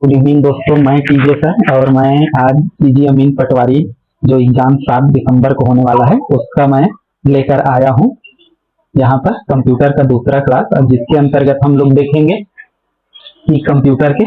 Good evening दोस्तों, मैं TJ sir और मैं आज पीजी अमीन पटवारी जो एग्जाम 7 दिसंबर को होने वाला है उसका मैं लेकर आया हूँ यहाँ पर कंप्यूटर का दूसरा क्लास, और जिसके अंतर्गत हम लोग देखेंगे कि कंप्यूटर के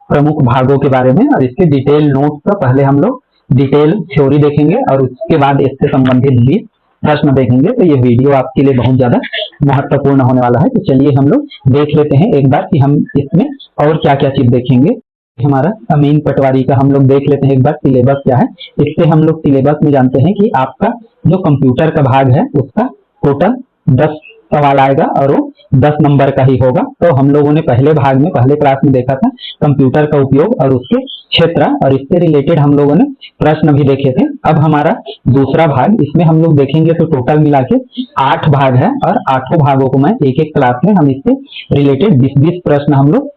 प्रमुख भागों के बारे में और इसके डिटेल नोट्स का पहले हम लोग डिटेल थ्योरी देखेंगे और उसके बाद इससे संबंधित भी प्रश्न देखेंगे। तो ये वीडियो आपके लिए बहुत ज्यादा महत्वपूर्ण होने वाला है। तो चलिए हम लोग देख लेते हैं एक बार कि हम इसमें और क्या क्या चीज देखेंगे। हमारा अमीन पटवारी का हम लोग देख लेते हैं एक बार सिलेबस क्या है। इससे हम लोग सिलेबस में जानते हैं कि आपका जो कंप्यूटर का भाग है उसका टोटल 10 सवाल आएगा और वो 10 नंबर का ही होगा। तो हम लोगों ने पहले भाग में पहले क्लास में देखा था कंप्यूटर का उपयोग और उसके क्षेत्र, और इससे रिलेटेड हम लोगों ने प्रश्न भी देखे थे। अब हमारा दूसरा भाग, इसमें हम लोग देखेंगे तो टोटल मिला के 8 भाग है और 8 भागों को मैं एक एक क्लास में हम इससे रिलेटेड 20-20 प्रश्न हम लोग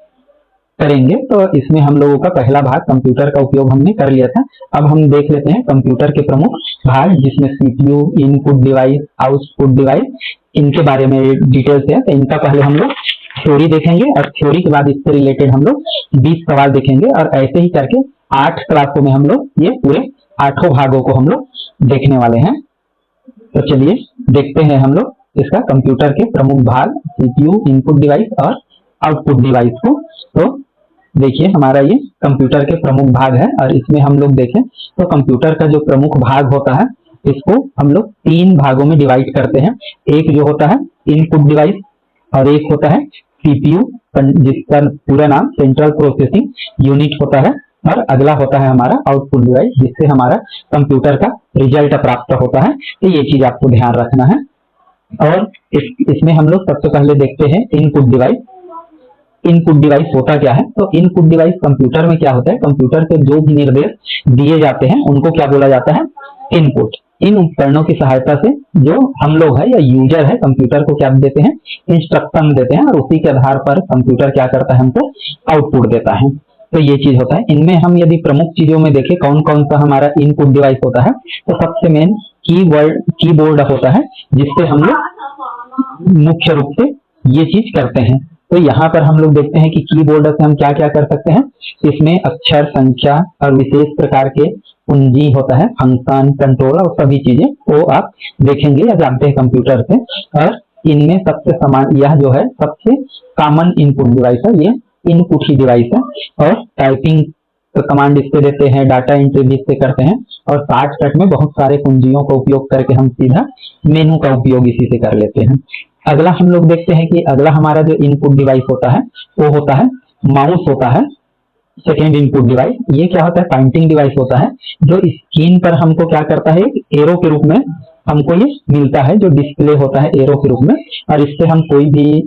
करेंगे। तो इसमें हम लोगों का पहला भाग कंप्यूटर का उपयोग हमने कर लिया था। अब हम देख लेते हैं कंप्यूटर के प्रमुख भाग, जिसमें CPU, input device, output device, इनके बारे में डिटेल्स है। तो इनका पहले हम लोग थ्योरी देखेंगे और थ्योरी के बाद इससे रिलेटेड हम लोग 20 सवाल देखेंगे, और ऐसे ही करके 8 क्लासों में हम लोग ये पूरे 8 भागों को हम लोग देखने वाले हैं। तो चलिए देखते हैं हम लोग इसका कंप्यूटर के प्रमुख भाग सीपीयू, इनपुट डिवाइस और आउटपुट डिवाइस को। तो देखिए हमारा ये कंप्यूटर के प्रमुख भाग है, और इसमें हम लोग देखें तो कंप्यूटर का जो प्रमुख भाग होता है इसको हम लोग 3 भागों में डिवाइड करते हैं। एक जो होता है इनपुट डिवाइस, और एक होता है सीपीयू जिसका पूरा नाम सेंट्रल प्रोसेसिंग यूनिट होता है, और अगला होता है हमारा आउटपुट डिवाइस जिससे हमारा कंप्यूटर का रिजल्ट प्राप्त होता है। तो ये चीज आपको ध्यान रखना है। और इसमें हम लोग सबसे पहले देखते हैं इनपुट डिवाइस। इनपुट डिवाइस होता क्या है? तो इनपुट डिवाइस कंप्यूटर में क्या होता है, कंप्यूटर से जो भी निर्देश दिए जाते हैं उनको क्या बोला जाता है, इनपुट। इन उपकरणों की सहायता से जो हम लोग है या यूजर है कंप्यूटर को क्या देते हैं, इंस्ट्रक्शन देते हैं, और उसी के आधार पर कंप्यूटर क्या करता है, हमको आउटपुट देता है। तो ये चीज होता है। इनमें हम यदि प्रमुख चीजों में देखें कौन कौन सा हमारा इनपुट डिवाइस होता है, तो सबसे मेन कीबोर्ड होता है, जिससे हम लोग मुख्य रूप से ये चीज करते हैं। तो यहाँ पर हम लोग देखते हैं कि कीबोर्ड से हम क्या क्या कर सकते हैं। इसमें अक्षर, संख्या और विशेष प्रकार के कुंजी होता है, फंक्शन, कंट्रोल और सभी चीजें वो आप देखेंगे या जानते हैं कंप्यूटर से। और इनमें सबसे समान यह जो है सबसे कॉमन इनपुट डिवाइस है, ये इनपुट ही डिवाइस है। और टाइपिंग कमांड इससे देते हैं, डाटा एंट्री भी इससे करते हैं, और शॉर्टकट में बहुत सारे कुंजियों का उपयोग करके हम सीधा मेनू का उपयोग इसी से कर लेते हैं। अगला हम लोग देखते हैं कि अगला हमारा जो इनपुट डिवाइस होता है वो होता है माउस होता है। सेकेंड इनपुट डिवाइस ये क्या होता है, पॉइंटिंग डिवाइस होता है, जो स्क्रीन पर हमको क्या करता है, एरो के रूप में हमको ये मिलता है, जो डिस्प्ले होता है एरो के रूप में, और इससे हम कोई भी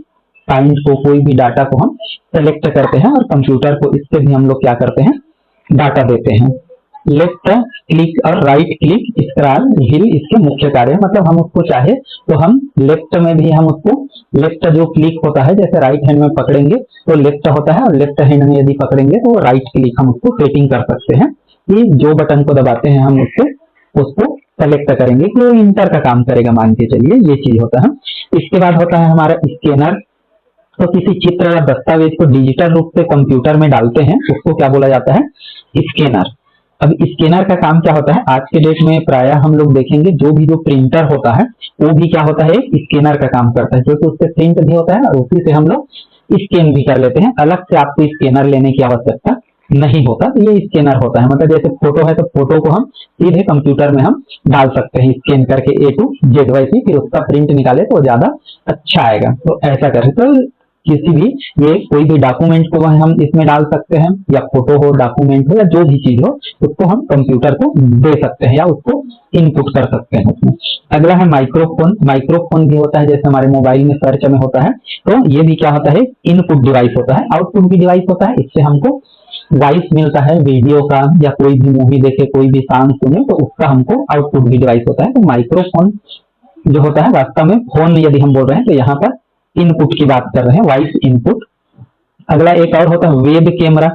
पॉइंट को, कोई भी डाटा को हम सेलेक्ट करते हैं, और कंप्यूटर को इससे भी हम लोग क्या करते हैं, डाटा देते हैं। लेफ्ट क्लिक और राइट क्लिक स्क्रॉल व्हील इसके मुख्य कार्य, मतलब हम उसको चाहे तो हम लेफ्ट में भी हम उसको, लेफ्ट जो क्लिक होता है जैसे राइट हैंड में पकड़ेंगे तो लेफ्ट होता है, और लेफ्ट हैंड में यदि पकड़ेंगे तो राइट क्लिक हम उसको सेटिंग कर सकते हैं कि जो बटन को दबाते हैं हम उसको सेलेक्ट करेंगे कि वो इंटर का काम करेगा, मान के चलिए ये चीज होता है। इसके बाद होता है हमारा स्कैनर। तो किसी चित्र या दस्तावेज को डिजिटल रूप से कंप्यूटर में डालते हैं उसको क्या बोला जाता है, स्कैनर। अब स्कैनर का काम क्या होता है, आज के डेट में प्रायः हम लोग देखेंगे जो प्रिंटर होता है वो भी क्या होता है, स्कैनर का काम करता है, क्योंकि उससे प्रिंट भी होता है और उसी से हम लोग स्कैन भी कर लेते हैं। अलग से आपको स्कैनर लेने की आवश्यकता नहीं होता। तो ये स्कैनर होता है, मतलब जैसे फोटो है तो फोटो को हम सीधे कंप्यूटर में हम डाल सकते हैं स्कैन करके A to Z, वैसे फिर उसका प्रिंट निकाले तो ज्यादा अच्छा आएगा। तो ऐसा करें तो किसी भी ये कोई भी डॉक्यूमेंट को हम इसमें डाल सकते हैं, या फोटो हो, डॉक्यूमेंट हो, या जो भी चीज हो उसको हम कंप्यूटर को दे सकते हैं या उसको इनपुट कर सकते हैं उसमें। अगला है माइक्रोफोन। माइक्रोफोन भी होता है जैसे हमारे मोबाइल में सर्च में होता है, तो ये भी क्या होता है, इनपुट डिवाइस होता है। आउटपुट भी डिवाइस होता है, इससे हमको वॉइस मिलता है वीडियो का, या कोई भी मूवी देखे, कोई भी सॉन्ग सुने तो उसका हमको आउटपुट भी डिवाइस होता है। तो माइक्रोफोन जो होता है वास्तव में फोन में यदि हम बोल रहे हैं तो यहाँ पर इनपुट की बात कर रहे हैं, वॉइस इनपुट। अगला एक और होता है वेब कैमरा।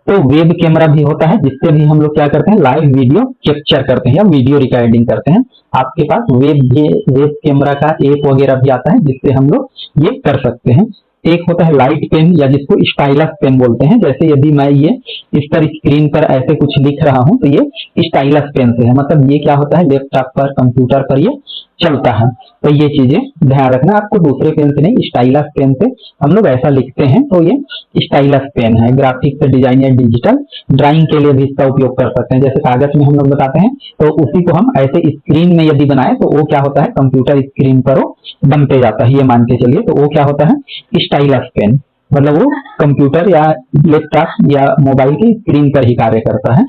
तो वेब कैमरा भी होता है जिससे भी हम लोग क्या करते हैं, लाइव वीडियो कैप्चर करते हैं या वीडियो रिकॉर्डिंग करते हैं। आपके पास वेब कैमरा का ऐप वगैरह भी आता है जिससे हम लोग ये कर सकते हैं। एक होता है लाइट पेन या जिसको स्टाइलस पेन बोलते हैं। जैसे यदि मैं ये इस पर स्क्रीन पर ऐसे कुछ लिख रहा हूं तो ये स्टाइलस पेन से है, मतलब ये क्या होता है लैपटॉप पर कंप्यूटर पर ये चलता है। तो ये चीजें ध्यान रखना, आपको दूसरे पेन से नहीं स्टाइलस पेन से हम लोग ऐसा लिखते हैं तो ये स्टाइलस पेन है। ग्राफिक्स डिजाइन या डिजिटल ड्राइंग के लिए भी इसका उपयोग कर सकते हैं। जैसे कागज में हम लोग बताते हैं तो उसी को हम ऐसे स्क्रीन में यदि बनाए तो वो क्या होता है कंप्यूटर स्क्रीन पर वो बनते जाता है, ये मान के चलिए। तो वो क्या होता है स्टाइलस पेन, मतलब वो कंप्यूटर या लैपटॉप या मोबाइल की स्क्रीन पर ही कार्य करता है।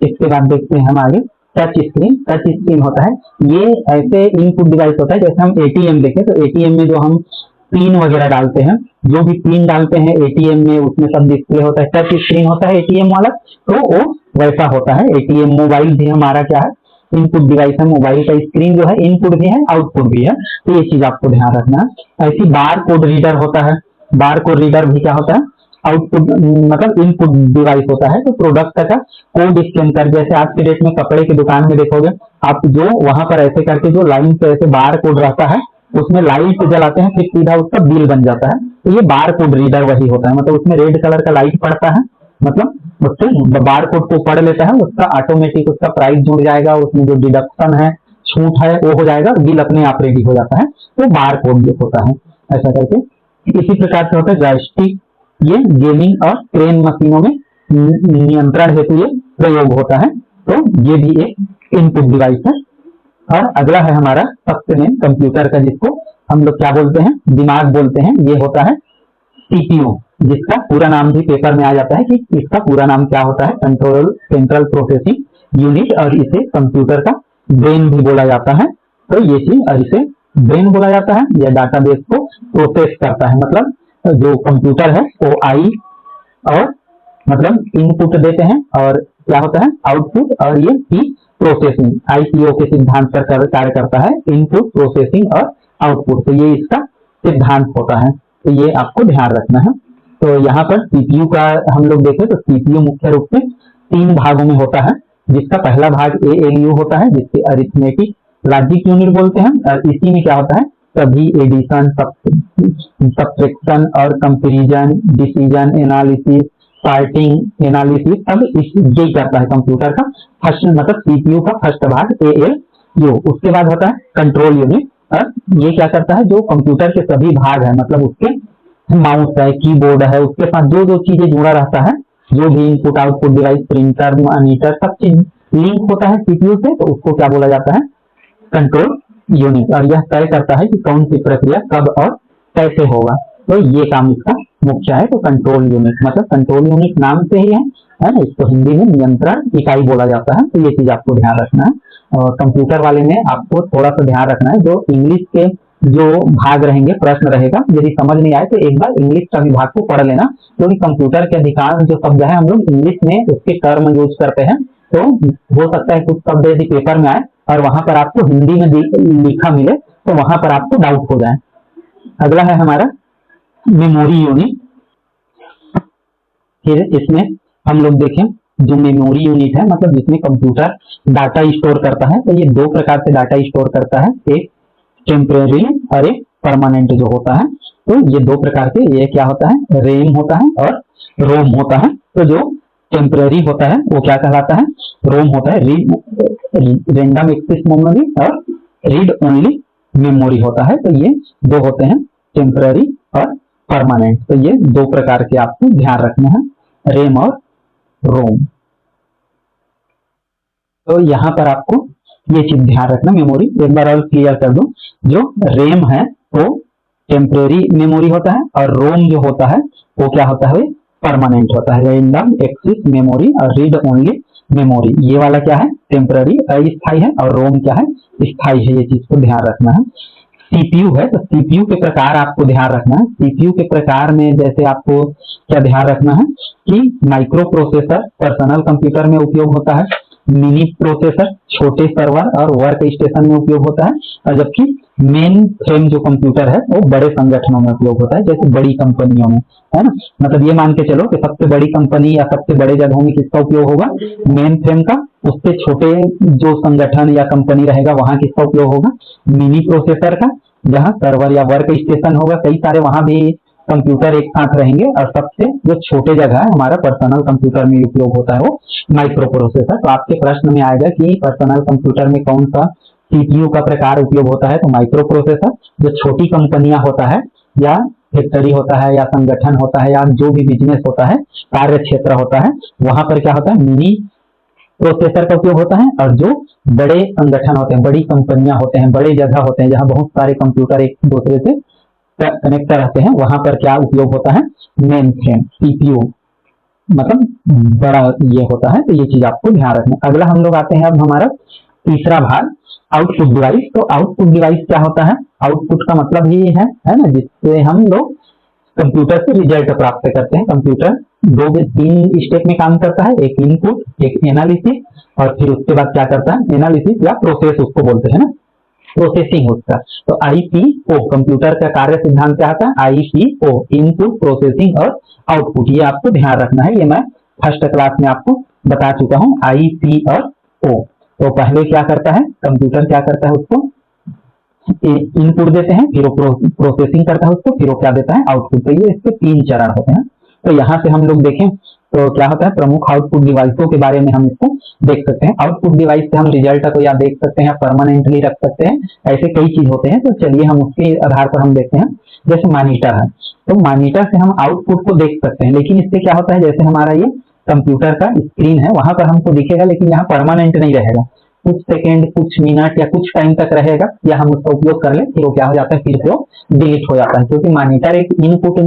इसके बाद देखते हैं हम आगे टच स्क्रीन। टच स्क्रीन होता है ये ऐसे इनपुट डिवाइस होता है, जैसे हम एटीएम देखें तो एटीएम में जो हम पिन वगैरह डालते हैं, जो भी पिन डालते हैं एटीएम में उसमें सब डिस्प्ले होता है, टच स्क्रीन होता है एटीएम वाला, तो वो वैसा होता है एटीएम। मोबाइल भी हमारा क्या है इनपुट डिवाइस है, मोबाइल का स्क्रीन जो है इनपुट भी है आउटपुट भी है, तो ये चीज आपको ध्यान रखना है। ऐसी बार कोड रीडर होता है, बार कोड रीडर भी क्या होता है आउटपुट मतलब इनपुट डिवाइस होता है। तो प्रोडक्ट का कोड स्कैन कर, जैसे आज के डेट में कपड़े की दुकान में देखोगे आप, जो वहां पर ऐसे करके जो लाइन पे ऐसे बार कोड रहता है उसमें लाइट जलाते हैं, फिर सीधा उसका बिल बन जाता है, तो ये बार कोड रीडर वही होता है। मतलब उसमें रेड कलर का लाइट पड़ता है, मतलब उससे बार कोड को पढ़ लेता है, उसका ऑटोमेटिक उसका प्राइस जुड़ जाएगा, उसमें जो डिडक्शन है छूट है वो हो जाएगा, बिल अपने आप रेडी हो जाता है, तो बार कोड जो होता है ऐसा करके। इसी प्रकार से होता है जॉयस्टिक, ये गेमिंग और क्रेन मशीनों में नियंत्रण हेतु ये प्रयोग होता है, तो ये भी एक इनपुट डिवाइस है। और अगला है हमारा सबसे मेन कंप्यूटर का, जिसको हम लोग क्या बोलते हैं दिमाग बोलते हैं, ये होता है सीपीयू, जिसका पूरा नाम भी पेपर में आ जाता है कि इसका पूरा नाम क्या होता है कंट्रोल सेंट्रल प्रोसेसिंग यूनिट, और इसे कंप्यूटर का ब्रेन भी बोला जाता है। तो ये चीज, और इसे ब्रेन बोला जाता है, यह डाटाबेस को प्रोसेस करता है, मतलब जो कंप्यूटर है वो आई और मतलब इनपुट देते हैं और क्या होता है आउटपुट, और ये पी प्रोसेसिंग आईपीओ के सिद्धांत पर कार्य करता है, इनपुट प्रोसेसिंग और आउटपुट, तो ये इसका सिद्धांत होता है, तो ये आपको ध्यान रखना है। तो यहाँ पर सीपीयू का हम लोग देखें तो सीपीयू मुख्य रूप से 3 भागों में होता है, जिसका पहला भाग एएलयू होता है, जिसके अरिथमेटिक लॉजिक यूनिट बोलते हैं, और इसी में क्या होता है सभी एडिशन सब्ट्रैक्शन और comparison decision analysis parting analysis सब यही करता है कंप्यूटर का फर्स्ट, मतलब सीपीयू का फर्स्ट भाग एएलयू। उसके बाद होता है कंट्रोल यूनिट, और ये क्या करता है जो कंप्यूटर के सभी भाग है, मतलब उसके माउस है कीबोर्ड है उसके साथ जो जो चीजें जुड़ा रहता है, जो भी input output device printer monitor सब चीज लिंक होता है सीपीयू से, तो उसको क्या बोला जाता है कंट्रोल यूनिट, और यह तय करता है कि कौन सी प्रक्रिया कब और कैसे होगा, तो ये काम इसका मुख्य है। तो कंट्रोल यूनिट मतलब कंट्रोल यूनिट नाम से ही है ना, इसको हिंदी में नियंत्रण इकाई बोला जाता है, तो ये चीज आपको ध्यान रखना है। और कंप्यूटर वाले में आपको थोड़ा सा ध्यान रखना है, जो इंग्लिश के जो भाग रहेंगे प्रश्न रहेगा, यदि समझ नहीं आए तो एक बार इंग्लिश का भी भाग को पढ़ लेना, क्योंकि कंप्यूटर के अधिकांश जो शब्द है हम लोग इंग्लिश में उसके टर्म यूज करते हैं, तो हो सकता है कुछ शब्द यदि पेपर में आए और वहां पर आपको हिंदी में लिखा मिले तो वहां पर आपको डाउट हो जाए। अगला है हमारा मेमोरी यूनिट। फिर इसमें हम लोग देखें जो मेमोरी यूनिट है, मतलब जिसमें कंप्यूटर डाटा स्टोर करता है, तो ये 2 प्रकार से डाटा स्टोर करता है, एक टेम्परेरी और एक परमानेंट जो होता है। तो ये 2 प्रकार के, ये क्या होता है रैम होता है और रोम होता है। तो जो टेम्परेरी होता है वो क्या कहलाता है रोम होता है, रैंडम एक्सेस मेमोरी, और रीड ओनली मेमोरी होता है। तो ये 2 होते हैं टेम्परेरी और परमानेंट, तो ये 2 प्रकार के आपको ध्यान रखना है रैम और रोम। तो यहाँ पर आपको ये चीज ध्यान रखना, मेमोरी एक बार और क्लियर कर दूं, जो रैम है वो टेम्परेरी मेमोरी होता है, और रोम जो होता है वो क्या होता है परमानेंट होता है, रैंडम एक्सेस मेमोरी और रीड ओनली मेमोरी। ये वाला क्या है टेम्परेरी अस्थायी है, और रोम क्या है स्थायी है, ये चीज को ध्यान रखना है। सीपीयू है तो सीपीयू के प्रकार आपको ध्यान रखना है। सीपीयू के प्रकार में जैसे आपको क्या ध्यान रखना है कि माइक्रो प्रोसेसर पर्सनल कंप्यूटर में उपयोग होता है, मिनी प्रोसेसर छोटे सर्वर और वर्क स्टेशन में उपयोग होता है, और जबकि मेन फ्रेम जो कंप्यूटर है वो बड़े संगठनों में उपयोग होता है, जैसे बड़ी कंपनियों में, है ना। मतलब ये मान के चलो कि सबसे बड़ी कंपनी या सबसे बड़े जगहों में किसका उपयोग होगा मेन फ्रेम का, उससे छोटे जो संगठन या कंपनी रहेगा वहां किसका उपयोग होगा मिनी प्रोसेसर का, जहां सर्वर या वर्क स्टेशन होगा कई सारे वहां भी कंप्यूटर एक साथ रहेंगे और सबसे जो छोटे जगह है हमारा पर्सनल कंप्यूटर में उपयोग होता है वो माइक्रो प्रोसेसर। तो आपके प्रश्न में आएगा कि पर्सनल कंप्यूटर में कौन सा सीपीयू का प्रकार उपयोग होता है, तो माइक्रो प्रोसेसर। जो छोटी कंपनियां होता है या फैक्ट्री होता है या संगठन होता है या जो भी बिजनेस होता है, कार्य क्षेत्र होता है, वहां पर क्या होता है, मिनी प्रोसेसर का उपयोग होता है। और जो बड़े संगठन होते हैं, बड़ी कंपनियां होते हैं, बड़े जगह होते हैं जहां बहुत सारे कंप्यूटर एक दूसरे से कनेक्ट रहते हैं, वहां पर क्या उपयोग होता है, मेन फ्रेम सीपीयू, मतलब बड़ा ये होता है। तो ये चीज आपको ध्यान रखना। अगला हम लोग आते हैं अब हमारा तीसरा भाग, आउटपुट डिवाइस। तो आउटपुट डिवाइस क्या होता है, आउटपुट का मतलब ये है ना, जिससे हम लोग कंप्यूटर से रिजल्ट प्राप्त करते हैं। कंप्यूटर तीन स्टेप में काम करता है, एक इनपुट, एक एनालिसिस और फिर उसके बाद क्या करता है, एनालिसिस या प्रोसेस उसको बोलते हैं ना, प्रोसेसिंग उसका। तो आईपीओ कंप्यूटर का कार्य सिद्धांत क्या होता है, आईपीओ, इनपुट, प्रोसेसिंग और आउटपुट। ये आपको ध्यान रखना है, ये मैं फर्स्ट क्लास में आपको बता चुका हूँ, आईपी और ओ। तो पहले क्या करता है कंप्यूटर, क्या करता है, उसको इनपुट देते हैं, फिर वो प्रोसेसिंग करता है उसको, फिर वो क्या देता है, आउटपुट। तो ये इसके तीन चरण होते हैं। तो यहाँ से हम लोग देखें तो क्या होता है, प्रमुख आउटपुट डिवाइसों के बारे में हम इसको देख सकते हैं। आउटपुट डिवाइस से हम रिजल्ट को या देख सकते हैं या परमानेंटली रख सकते हैं, ऐसे कई चीज होते हैं। तो चलिए हम उसके आधार पर हम देखते हैं। जैसे मॉनिटर है, तो मॉनिटर से हम आउटपुट को देख सकते हैं, लेकिन इससे क्या होता है, जैसे हमारा ये कंप्यूटर का स्क्रीन है, वहां पर हमको दिखेगा, लेकिन यहाँ परमानेंट नहीं रहेगा, कुछ सेकेंड, कुछ मिनट या कुछ टाइम तक रहेगा, या हम उसका उपयोग कर ले, फिर वो क्या हो जाता है, फिर से वो डिलीट हो जाता है। क्योंकि मॉनिटर एक इनपुट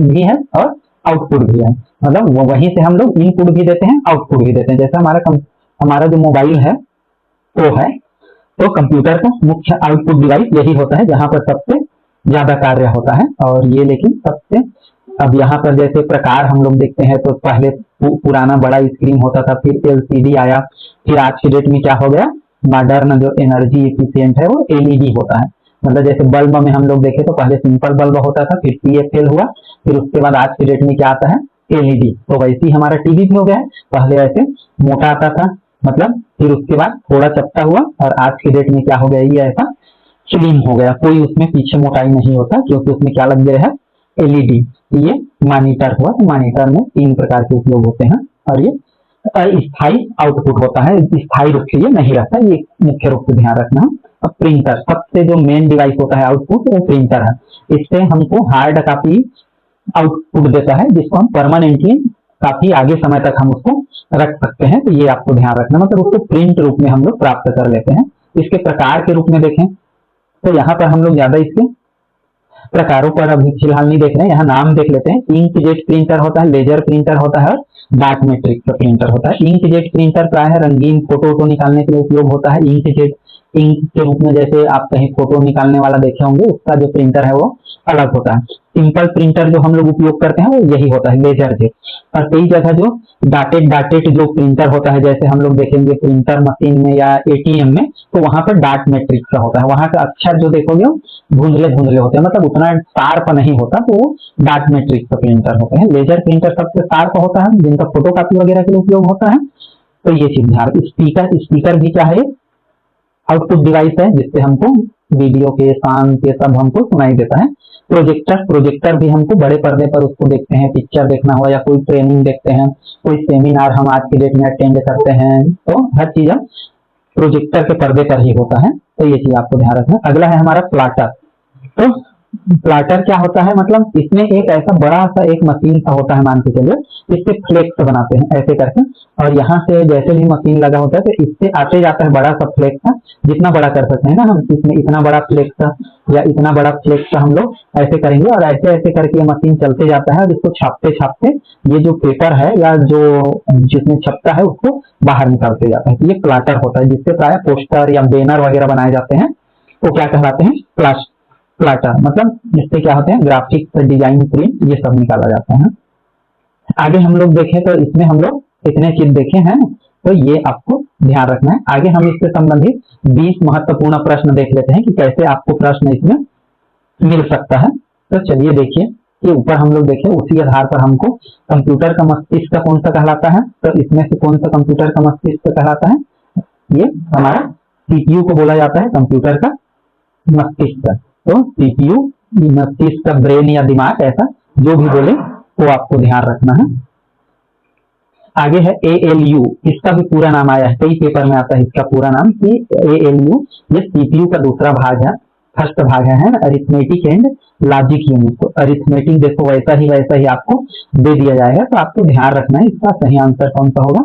भी है और आउटपुट भी है, मतलब वो वहीं से हम लोग इनपुट भी देते हैं, आउटपुट भी देते हैं। जैसे हमारा जो मोबाइल है वो है, तो कंप्यूटर का मुख्य आउटपुट डिवाइस यही होता है, जहां पर सबसे ज्यादा कार्य होता है। और ये लेकिन सबसे, अब यहाँ पर जैसे प्रकार हम लोग देखते हैं, तो पहले पुराना बड़ा स्क्रीन होता था, फिर एलसीडी आया, फिर आज की डेट में क्या हो गया, मॉडर्न जो एनर्जी एफिशिएंट है वो एलईडी होता है। मतलब जैसे बल्ब में हम लोग देखें तो पहले सिंपल बल्ब होता था, फिर पीएफएल हुआ, फिर उसके बाद आज की डेट में क्या आता है, एलईडी। तो वैसे ही हमारा टीवी भी हो गया है, पहले ऐसे मोटा आता था, मतलब फिर उसके बाद थोड़ा चपटा हुआ, और आज की डेट में क्या हो गया, ये ऐसा स्लिम हो गया, कोई उसमें पीछे मोटाई नहीं होता, क्योंकि उसमें क्या लग गया है, एलईडी। ये मॉनिटर हुआ। तो मॉनिटर में तीन प्रकार के उपयोग होते हैं, और ये स्थायी आउटपुट होता है, स्थायी रूप से ये नहीं रहता, ये मुख्य रूप से ध्यान रखना। अब प्रिंटर, सबसे जो मेन डिवाइस होता है आउटपुट, वो प्रिंटर है। इससे हमको हार्ड कॉपी आउटपुट देता है, जिसको हम परमानेंटली काफी आगे समय तक हम उसको रख सकते हैं। तो ये आपको ध्यान रखना, मतलब उसको प्रिंट रूप में हम लोग प्राप्त कर लेते हैं। इसके प्रकार के रूप में देखें तो यहाँ पर हम लोग ज्यादा इसके प्रकारों पर अभी फिलहाल नहीं देख रहे हैं, यहाँ नाम देख लेते हैं। इंकजेट प्रिंटर होता है, लेजर प्रिंटर होता है और डार्क मैट्रिक्स का प्रिंटर होता है। इंकजेट प्रिंटर प्राय रंगीन फोटो निकालने के लिए उपयोग होता है। इंकजेट इंक के रूप में, जैसे आप कहीं फोटो निकालने वाला देखे होंगे, उसका जो प्रिंटर है वो अलग होता है। सिंपल प्रिंटर जो हम लोग उपयोग करते हैं वो यही होता है, लेजर जेट। और कई जगह जो डाटेड जो प्रिंटर होता है, जैसे हम लोग देखेंगे प्रिंटर मशीन में या एटीएम में, तो वहां पर डार्क मैट्रिक्स का होता है, वहां का अक्षर जो देखोगे धुंधले धुंधले होते हैं, मतलब उतना शार्प नहीं होता, तो वो डार्क मैट्रिक्स का प्रिंटर होते हैं। लेजर प्रिंटर सबसे शार्प होता है, जिनका फोटो कॉपी वगैरह के लिए उपयोग होता है। तो ये चीज ध्यान। स्पीकर भी क्या है, आउटपुट डिवाइस है, जिससे हमको वीडियो के शांत के सब हमको सुनाई देता है। प्रोजेक्टर भी हमको बड़े पर्दे पर उसको देखते हैं, पिक्चर देखना हुआ या कोई ट्रेनिंग देखते हैं, कोई सेमिनार हम आज की डेट में अटेंड करते हैं, तो हर चीज प्रोजेक्टर के पर्दे पर ही होता है। तो ये चीज आपको ध्यान रखना। अगला है हमारा प्लाटर। तो प्लाटर क्या होता है, मतलब इसमें एक ऐसा बड़ा सा एक मशीन सा होता है, मान के चलिए इससे फ्लेक्स बनाते हैं ऐसे करके, और यहाँ से जैसे भी मशीन लगा होता है तो इससे आते जाता है बड़ा सा फ्लेक्स का, जितना बड़ा कर सकते हैं ना हम, इसमें इतना बड़ा फ्लेक्स का या इतना बड़ा फ्लेक्स का हम लोग ऐसे करेंगे, और ऐसे ऐसे करके ये मशीन चलते जाता है, और इसको छापते छापते ये जो पेपर है या जो जिसमें छपता है उसको बाहर निकालते जाता है। ये प्लाटर होता है, जिससे प्राय पोस्टर या बैनर वगैरह बनाए जाते हैं, तो क्या कहलाते हैं, प्लाटर। मतलब जिससे क्या होते हैं, ग्राफिक्स, डिजाइन, प्रिंट, ये सब निकाला जाता है। आगे हम लोग देखें तो इसमें हम लोग इतने चीज देखे हैं, तो ये आपको ध्यान रखना है। आगे हम इससे संबंधित 20 महत्वपूर्ण प्रश्न देख लेते हैं कि कैसे आपको प्रश्न इसमें मिल सकता है। तो चलिए देखिए कि ऊपर हम लोग देखें, उसी आधार पर हमको कंप्यूटर का मस्तिष्क कौन सा कहलाता है, तो इसमें से कौन सा कंप्यूटर का मस्तिष्क कहलाता है, ये हमारा सीपीयू को बोला जाता है, कंप्यूटर का मस्तिष्क। तो सीपीयू मस्तिष्क का ब्रेन या दिमाग ऐसा जो भी बोले वो आपको ध्यान रखना है। आगे है ALU, इसका भी पूरा नाम आया है, कई पेपर में आता है इसका पूरा नाम कि ALU, ये सीपीयू का दूसरा भाग है, फर्स्ट भाग है अरिथमेटिक एंड लॉजिक यूनिट। तो अरिथमेटिक देखो वैसा ही आपको दे दिया जाएगा, तो आपको ध्यान रखना है इसका सही आंसर कौन सा होगा,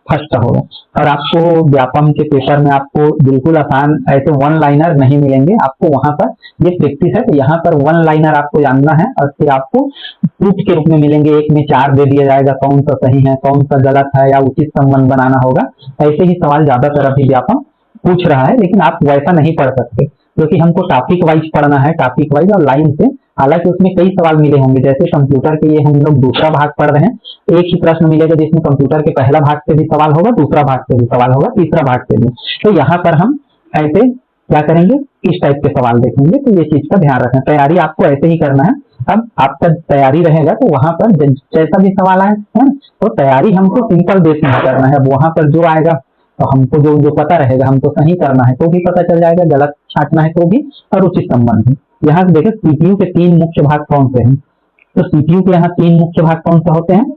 फर्स्ट होगा। और आपको व्यापम के पेपर में आपको बिल्कुल आसान ऐसे वन लाइनर नहीं मिलेंगे, आपको वहां पर ये प्रैक्टिस है, तो यहाँ पर वन लाइनर आपको जानना है और फिर आपको प्रूफ के रूप में मिलेंगे, एक में 4 दे दिया जाएगा, कौन सा सही है कौन सा गलत है या उचित संबंध बनाना होगा। ऐसे ही सवाल ज्यादातर अभी व्यापम पूछ रहा है, लेकिन आप वैसा नहीं पढ़ सकते क्योंकि हमको टॉपिक वाइज पढ़ना है, टॉपिक वाइज और लाइन से। हालांकि उसमें कई सवाल मिले होंगे, जैसे कंप्यूटर के लिए हम लोग दूसरा भाग पढ़ रहे हैं, एक ही प्रश्न मिलेगा जिसमें कंप्यूटर के पहला भाग से भी सवाल होगा, दूसरा भाग से भी सवाल होगा, तीसरा भाग से भी। तो यहाँ पर हम ऐसे क्या करेंगे, इस टाइप के सवाल देखेंगे, तो ये चीज का ध्यान रखना। तैयारी आपको ऐसे ही करना है। अब आपका तैयारी रहेगा तो वहां पर जैसा भी सवाल आए है तो तैयारी हमको सिंपल बेस में करना है। अब वहां पर जो आएगा तो हमको जो जो पता रहेगा हमको सही करना है तो भी पता चल जाएगा, गलत छांटना है तो भी, और उचित संबंध है। यहाँ से देखें सीपीयू के 3 मुख्य भाग कौन से हैं, तो सीपीयू के यहाँ 3 मुख्य भाग कौन से होते हैं,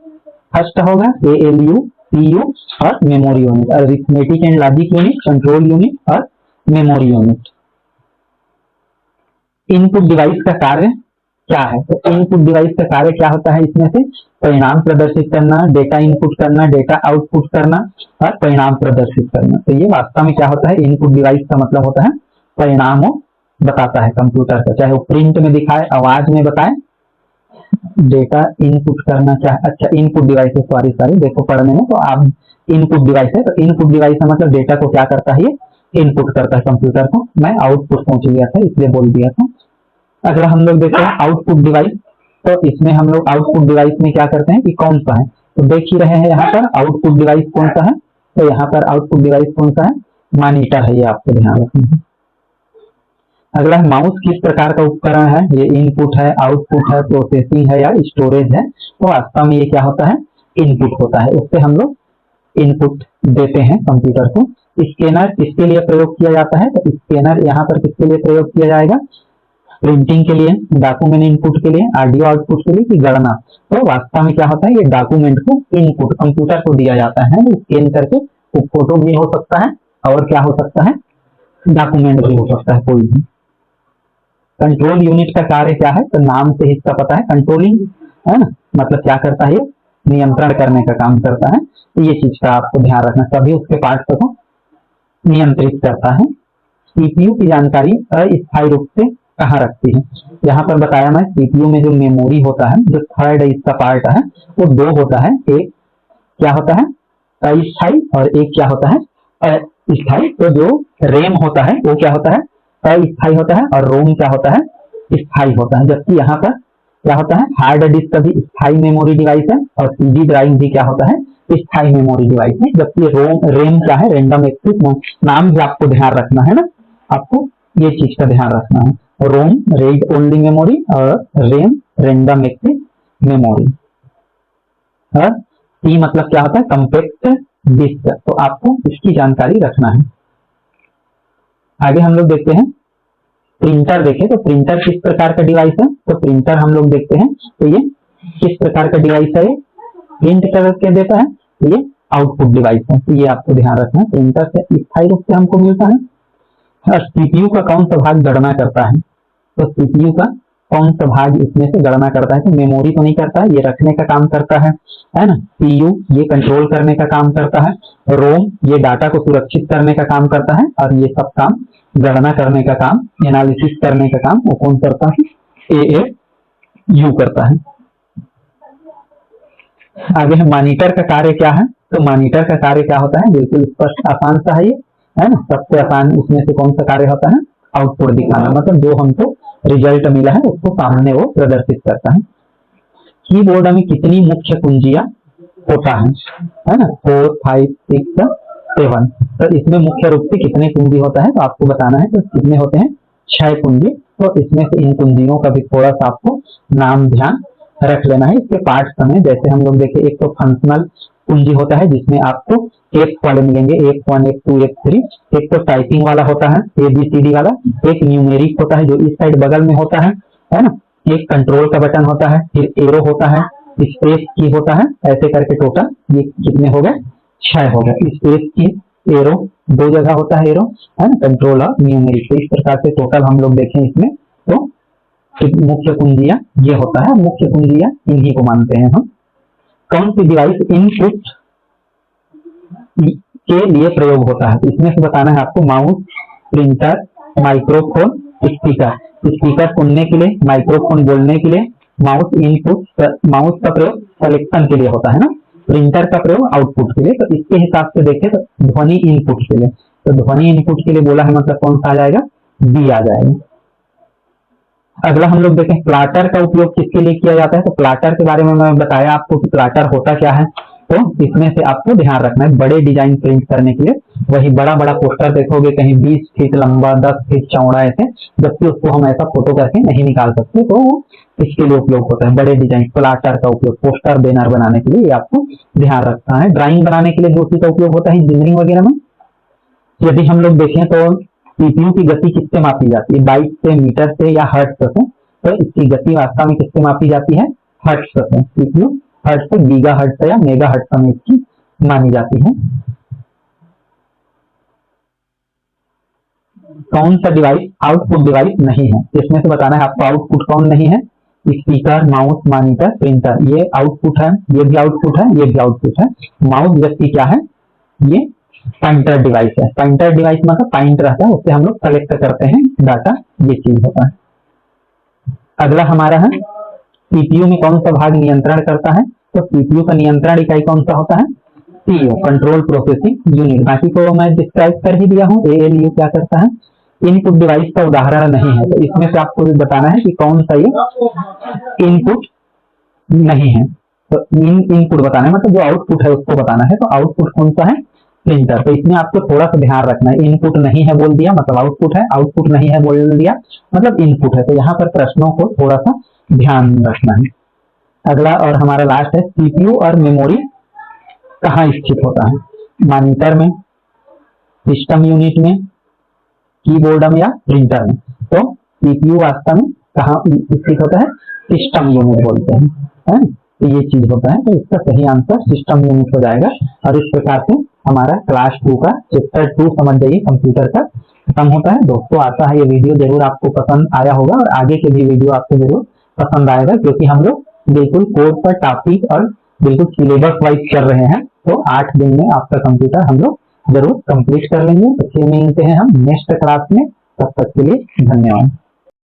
फर्स्ट होगा ALU, PU और memory unit, arithmetic and logic unit, control unit और मेमोरी यूनिट। इनपुट डिवाइस का कार्य क्या है, तो इनपुट डिवाइस का कार्य क्या होता है, इसमें से परिणाम प्रदर्शित करना, डेटा इनपुट करना, डेटा आउटपुट करना और परिणाम प्रदर्शित करना। तो ये वास्तव में क्या होता है, इनपुट डिवाइस का मतलब होता है परिणामों बताता है कंप्यूटर का, चाहे वो प्रिंट में दिखाए, आवाज में बताए, डेटा इनपुट करना चाहे, अच्छा इनपुट डिवाइस है, सॉरी देखो पढ़ने में, तो आप इनपुट डिवाइस है, तो इनपुट डिवाइस का मतलब डेटा को क्या करता है, ये इनपुट करता है कंप्यूटर को। मैं आउटपुट पहुंच गया था इसलिए बोल दिया था। अगर हम लोग देखते हैं आउटपुट डिवाइस, तो इसमें हम लोग आउटपुट डिवाइस में क्या करते हैं कि कौन सा है, तो देख ही रहे हैं यहाँ पर आउटपुट डिवाइस कौन सा है, तो यहाँ पर आउटपुट डिवाइस कौन सा है, मॉनिटर है, ये आपको ध्यान रखना है। अगला माउस किस प्रकार का उपकरण है, ये इनपुट है, आउटपुट है, प्रोसेसिंग है या स्टोरेज है, तो वास्तव में ये क्या होता है, इनपुट होता है, उससे हम लोग इनपुट देते हैं कंप्यूटर को। स्कैनर किसके लिए प्रयोग किया जाता है, तो स्कैनर यहाँ पर किसके लिए प्रयोग किया जाएगा, प्रिंटिंग के लिए, डॉक्यूमेंट इनपुट के लिए, ऑडियो आउटपुट के लिए की गणना। तो वास्तव में क्या होता है, ये डॉक्यूमेंट को इनपुट कंप्यूटर को दिया जाता है, स्कैन करके फोटो भी हो सकता है और क्या हो सकता है, डॉक्यूमेंट भी हो सकता है कोई भी। कंट्रोल यूनिट का कार्य क्या है, तो नाम से हिस्सा पता है, कंट्रोलिंग है ना, मतलब क्या करता है, नियंत्रण करने का काम करता है। तो ये चीज का आपको ध्यान रखना, सभी उसके पार्ट को नियंत्रित करता है। सीपीयू की जानकारी अस्थायी रूप से कहाँ रखती है, यहाँ पर बताया मैं सीपीयू में जो मेमोरी होता है, जो थर्ड इसका पार्ट है, वो 2 होता है, एक क्या होता है अस्थायी और एक क्या होता है अस्थायी। तो जो रैम होता है वो क्या होता है, अस्थायी होता है, और रोम क्या होता है, स्थायी होता है। जबकि यहाँ पर क्या होता है, हार्ड डिस्क का भी स्थायी मेमोरी डिवाइस है और सीडी ड्राइव भी क्या होता है, स्थायी मेमोरी डिवाइस है। जबकि रैम क्या है, रैंडम एक्सेस, नाम भी आपको ध्यान रखना है ना, आपको ये चीज का ध्यान रखना है, रोम रीड ओनली मेमोरी और रैम रैंडम एक्सेस मेमोरी। और सी मतलब क्या होता है, कम्पैक्ट डिस्क, तो आपको इसकी जानकारी रखना है। आगे हम लोग देखते हैं प्रिंटर, देखें तो प्रिंटर किस प्रकार का डिवाइस है, तो प्रिंटर हम लोग देखते हैं तो ये किस प्रकार का डिवाइस है, ये प्रिंट करके देता है, तो ये आउटपुट डिवाइस है, तो ये आपको ध्यान रखना है। प्रिंटर से स्थायी रूप से हमको मिलता है। और सीपीयू का कौन सा भाग गणना करता है, तो सीपीयू का कौन सा भाग इसमें से गणना करता है, तो मेमोरी तो नहीं करता है, ये रखने का काम करता है ना, पीयू ये कंट्रोल करने का काम करता है, रोम ये डाटा को सुरक्षित करने का काम करता है, और ये सब काम गणना करने का काम, एनालिसिस करने का काम वो कौन करता है, ALU करता है। आगे है मॉनिटर का कार्य क्या है, तो मॉनिटर का कार्य क्या होता है, बिल्कुल स्पष्ट आसान सा है ये, है ना, सबसे आसान उसमें से कौन सा कार्य होता है, आउटपुट दिखाना, मतलब जो हमको रिजल्ट मिला है उसको सामने वो प्रदर्शित करता है। कीबोर्ड में कितनी मुख्य कुंजियां होता है ना, 4 5 6 7, तो इसमें मुख्य रूप से कितने कुंजी होता है, तो आपको बताना है, तो कितने होते हैं, 6 कुंजी। तो इसमें से इन कुंजियों का भी थोड़ा सा आपको नाम ध्यान रख लेना है इसके पार्ट समय। जैसे हम लोग देखें, एक तो फंक्शनल कुंजी होता है जिसमें आपको F वाले मिलेंगे, F1 F2 F3, एक तो टाइपिंग वाला होता है ABCD वाला, एक न्यूमेरिक होता है जो इस साइड बगल में होता है ना, एक कंट्रोल का बटन होता है, फिर एरो होता है, स्पेस की होता है, ऐसे करके टोटल ये कितने हो गए, 6 हो गए। स्पेस की, एरो, 2 जगह होता है एरो, है ना, कंट्रोल और न्यूमेरिक। तो इस प्रकार से टोटल हम लोग देखें इसमें तो मुख्य कुंजियां ये होता है, मुख्य कुंजियां इन्हीं को मानते हैं हम। कौन सी डिवाइस इनपुट के लिए प्रयोग होता है, तो इसमें से बताना है आपको। Mouse, printer, microphone, speaker. Speaker सुनने के लिए, माइक्रोफोन बोलने के लिए, माउस इनपुट, माउस का प्रयोग सिलेक्शन के लिए होता है ना, प्रिंटर का प्रयोग आउटपुट के लिए। तो इसके हिसाब से देखें तो ध्वनि इनपुट के लिए, तो ध्वनि इनपुट के लिए बोला है, मतलब कौन सा आ जाएगा, बी आ जाएगा। अगला हम लोग देखें प्लाटर का उपयोग किसके लिए किया जाता है, तो प्लाटर के बारे में मैं बताया आपको कि प्लाटर होता क्या है। तो इसमें से आपको ध्यान रखना है, बड़े डिजाइन प्रिंट करने के लिए, वही बड़ा बड़ा पोस्टर देखोगे कहीं 20 फीट लंबा, 10 फीट चौड़ा ऐसे, जबकि उसको हम ऐसा फोटो करके नहीं निकाल सकते, तो इसके लिए उपयोग होता है बड़े डिजाइन। प्लाटर का उपयोग पोस्टर बैनर बनाने के लिए, ये आपको ध्यान रखना है। ड्राइंग बनाने के लिए दूसरी का उपयोग होता है इंजीनियरिंग वगैरह में। यदि हम लोग देखें तो सीपीयू की गति किससे मापी जाती है, बाइट से, मीटर से या हर्ट्ज से। तो इसकी गति वास्तव में किससे मापी जाती है, हर्ट्ज से। सीपीयू हर्ट्ज से, गीगा हर्ट्ज से या मेगा हर्ट्ज में इसकी मानी जाती है। कौन सा डिवाइस आउटपुट डिवाइस नहीं है, इसमें से बताना है आपको आउटपुट कौन नहीं है। स्पीकर, माउस, मॉनिटर, प्रिंटर, ये आउटपुट है, ये भी आउटपुट है, ये भी आउटपुट है। माउस जबकि क्या है, ये पॉइंटर डिवाइस है। पॉइंटर डिवाइस मतलब पॉइंट रहता है, उससे हम लोग कलेक्ट करते हैं डाटा, ये चीज होता है। अगला हमारा है सीपीयू में कौन सा भाग नियंत्रण करता है, तो सीपीयू का नियंत्रण इकाई कौन सा होता है, सीयू, कंट्रोल प्रोसेसिंग यूनिट। बाकी को मैं डिस्क्राइब कर ही दिया हूँ। एएलयू क्या करता है, इनपुट डिवाइस का उदाहरण नहीं है, तो इसमें से आपको बताना है कि कौन सा ये इनपुट नहीं है। तो इनपुट बताना है, मतलब जो आउटपुट है उसको बताना है। तो आउटपुट कौन सा है, प्रिंटर। तो इसमें आपको थोड़ा सा ध्यान रखना है, इनपुट नहीं है बोल दिया मतलब आउटपुट है, आउटपुट नहीं है बोल दिया मतलब इनपुट है। तो यहाँ पर प्रश्नों को थोड़ा सा ध्यान रखना है। अगला और हमारा लास्ट है, सीपीयू और मेमोरी कहाँ स्थित होता है, मॉनिटर में, सिस्टम यूनिट में, कीबोर्ड में या प्रिंटर में। तो सीपीयू वास्तव में कहाँ स्थित होता है, सिस्टम यूनिट बोलते हैं, है? तो ये चीज होता है। तो इसका सही आंसर सिस्टम यूनिट हो जाएगा। और इस प्रकार से हमारा क्लास 2 का चैप्टर 2 समझ जाइए कंप्यूटर का खत्म होता है। दोस्तों आशा है ये वीडियो जरूर आपको पसंद आया होगा और आगे के भी वीडियो आपको जरूर पसंद आएगा, क्योंकि हम लोग बिल्कुल कोर्स पर टॉपिक और बिल्कुल सिलेबस वाइज कर रहे हैं। तो 8 दिन में आपका कंप्यूटर हम लोग जरूर कंप्लीट कर लेंगे। तो फिर मिलते हैं हम नेक्स्ट क्लास में, तब तक के लिए धन्यवाद।